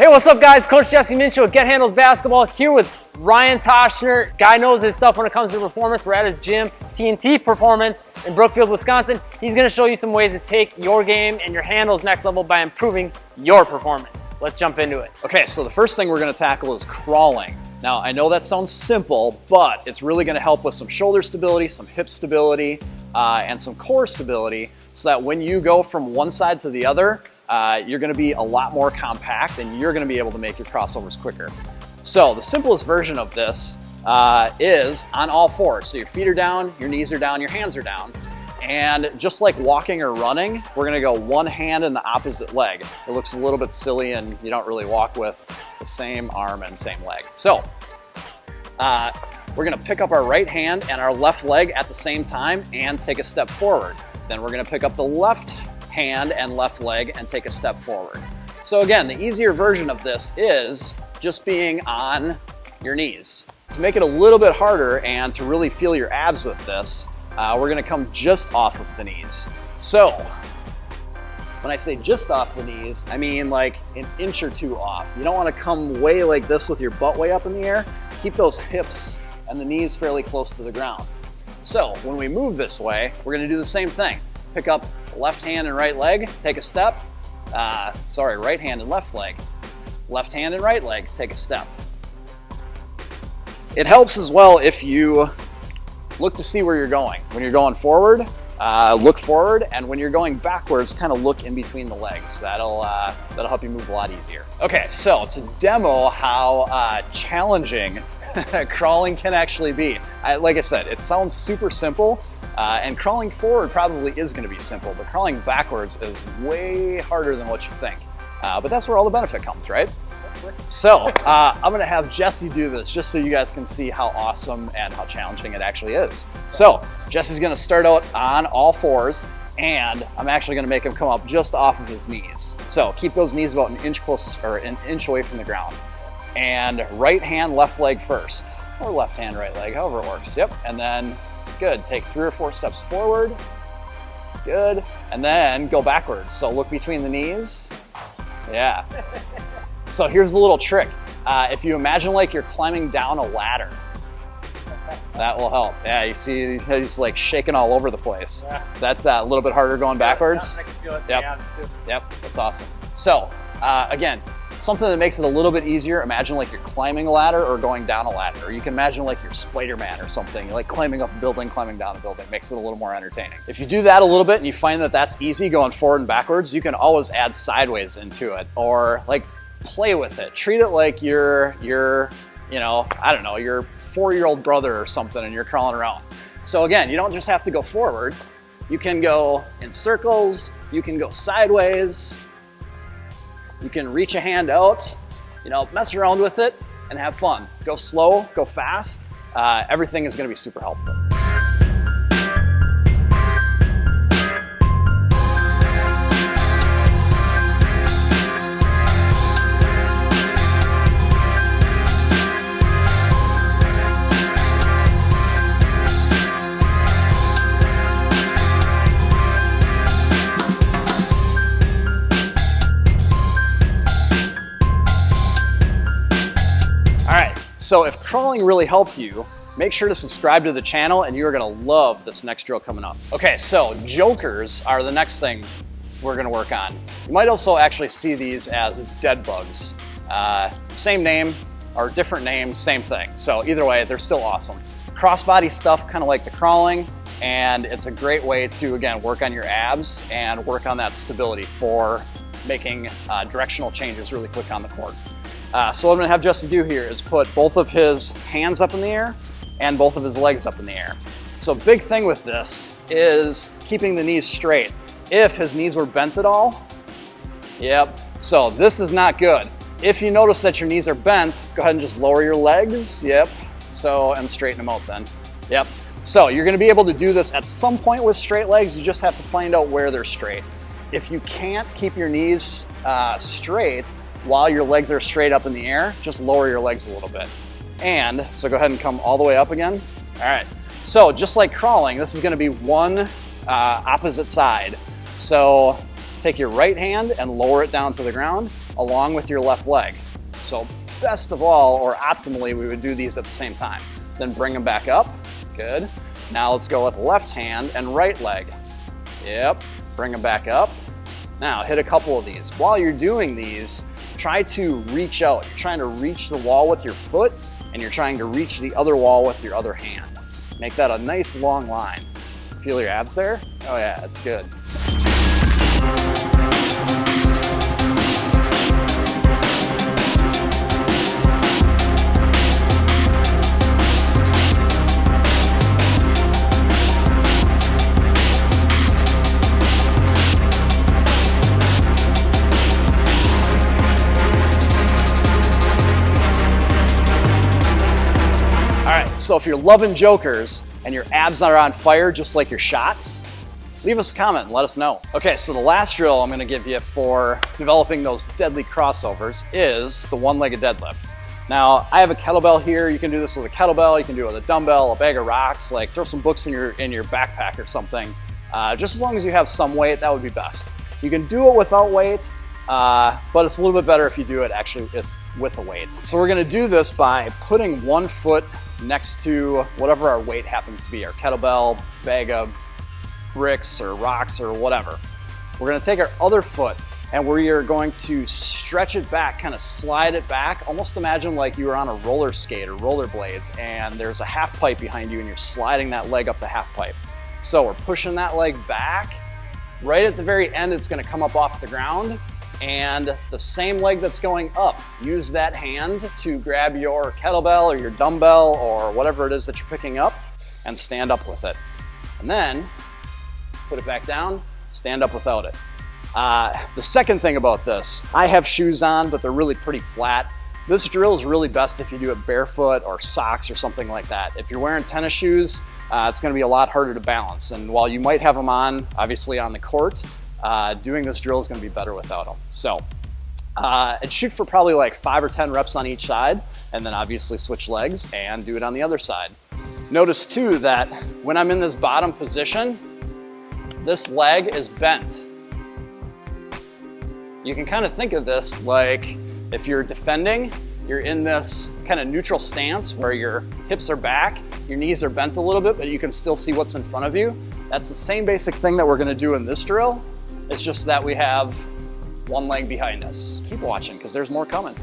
Hey, what's up guys? Coach Jesse Minshew with Get Handles Basketball here with Ryan Toshner. Guy knows his stuff when it comes to performance. We're at his gym, TNT Performance in Brookfield, Wisconsin. He's gonna show you some ways to take your game and your handles next level by improving your performance. Let's jump into it. Okay, so the first thing we're gonna tackle is crawling. Now, I know that sounds simple, but it's really gonna help with some shoulder stability, some hip stability, and some core stability, so that when you go from one side to the other, you're gonna be a lot more compact and you're gonna be able to make your crossovers quicker. So the simplest version of this is on all fours. So your feet are down, your knees are down, your hands are down. And just like walking or running, we're gonna go one hand in the opposite leg. It looks a little bit silly and you don't really walk with the same arm and same leg. So we're gonna pick up our right hand and our left leg at the same time and take a step forward. Then we're gonna pick up the left hand and left leg and take a step forward. So again, the easier version of this is just being on your knees. To make it a little bit harder and to really feel your abs with this, we're gonna come just off of the knees. So when I say just off the knees, I mean like an inch or two off. You don't wanna come way like this with your butt way up in the air. Keep those hips and the knees fairly close to the ground. So when we move this way, we're gonna do the same thing. Pick up left hand and right leg, take a step. Right hand and left leg. Left hand and right leg, take a step. It helps as well if you look to see where you're going. When you're going forward, look forward, and when you're going backwards, kind of look in between the legs. That'll help you move a lot easier. Okay, so to demo how challenging crawling can actually be, like I said, it sounds super simple, and crawling forward probably is going to be simple, but crawling backwards is way harder than what you think. But that's where all the benefit comes, right? So I'm going to have Jesse do this just so you guys can see how awesome and how challenging it actually is. So Jesse's going to start out on all fours, and I'm actually going to make him come up just off of his knees. So keep those knees about an inch away from the ground. And right hand, left leg first, or left hand, right leg, however it works. Yep, and then good. Take 3 or 4 steps forward. Good, and then go backwards. So look between the knees. Yeah. So here's the little trick. If you imagine like you're climbing down a ladder, that will help. Yeah, you see he's like shaking all over the place. Yeah. That's a little bit harder going backwards. I can feel it. Yep. Yep, that's awesome. So again, something that makes it a little bit easier, imagine like you're climbing a ladder or going down a ladder. Or you can imagine like you're Spider-Man or something. You're like climbing up a building, climbing down a building. Makes it a little more entertaining. If you do that a little bit and you find that that's easy going forward and backwards, you can always add sideways into it, or like play with it. Treat it like you're you know, I don't know, your 4-year-old brother or something and you're crawling around. So again, you don't just have to go forward. You can go in circles, you can go sideways, you can reach a hand out, you know, mess around with it and have fun. Go slow, go fast. Everything is going to be super helpful. So if crawling really helped you, make sure to subscribe to the channel and you're gonna love this next drill coming up. Okay, so jokers are the next thing we're gonna work on. You might also actually see these as dead bugs. Same name or different name, same thing. So either way, they're still awesome. Crossbody stuff, kind of like the crawling, and it's a great way to, again, work on your abs and work on that stability for making directional changes really quick on the court. So what I'm gonna have Jesse do here is put both of his hands up in the air and both of his legs up in the air. So big thing with this is keeping the knees straight. If his knees were bent at all, yep, so this is not good. If you notice that your knees are bent, go ahead and just lower your legs, yep, so, and straighten them out then, yep. So you're gonna be able to do this at some point with straight legs, you just have to find out where they're straight. If you can't keep your knees straight, while your legs are straight up in the air, just lower your legs a little bit. And so go ahead and come all the way up again. All right, so just like crawling, this is gonna be one opposite side. So take your right hand and lower it down to the ground along with your left leg. So best of all, or optimally, we would do these at the same time. Then bring them back up, good. Now let's go with left hand and right leg. Yep, bring them back up. Now hit a couple of these. While you're doing these, try to reach out. You're trying to reach the wall with your foot, and you're trying to reach the other wall with your other hand. Make that a nice long line. Feel your abs there? Oh yeah, that's good. So if you're loving jokers and your abs are on fire just like your shots, leave us a comment and let us know. Okay, so the last drill I'm gonna give you for developing those deadly crossovers is the one-legged deadlift. Now, I have a kettlebell here. You can do this with a kettlebell, you can do it with a dumbbell, a bag of rocks, like throw some books in your backpack or something. Just as long as you have some weight, that would be best. You can do it without weight, but it's a little bit better if you do it actually with a weight. So we're gonna do this by putting one foot next to whatever our weight happens to be, our kettlebell, bag of bricks or rocks or whatever. We're gonna take our other foot and we are going to stretch it back, kind of slide it back. Almost imagine like you were on a roller skate or rollerblades and there's a half pipe behind you and you're sliding that leg up the half pipe. So we're pushing that leg back. Right at the very end, it's gonna come up off the ground, and the same leg that's going up, use that hand to grab your kettlebell or your dumbbell or whatever it is that you're picking up and stand up with it. And then put it back down, stand up without it. The second thing about this, I have shoes on, but they're really pretty flat. This drill is really best if you do it barefoot or socks or something like that. If you're wearing tennis shoes, it's gonna be a lot harder to balance. And while you might have them on, obviously on the court, doing this drill is going to be better without them. So, and shoot for probably like 5 or 10 reps on each side, and then obviously switch legs and do it on the other side. Notice too that when I'm in this bottom position, this leg is bent. You can kind of think of this like if you're defending, you're in this kind of neutral stance where your hips are back, your knees are bent a little bit, but you can still see what's in front of you. That's the same basic thing that we're going to do in this drill. It's just that we have one leg behind us. Keep watching because there's more coming.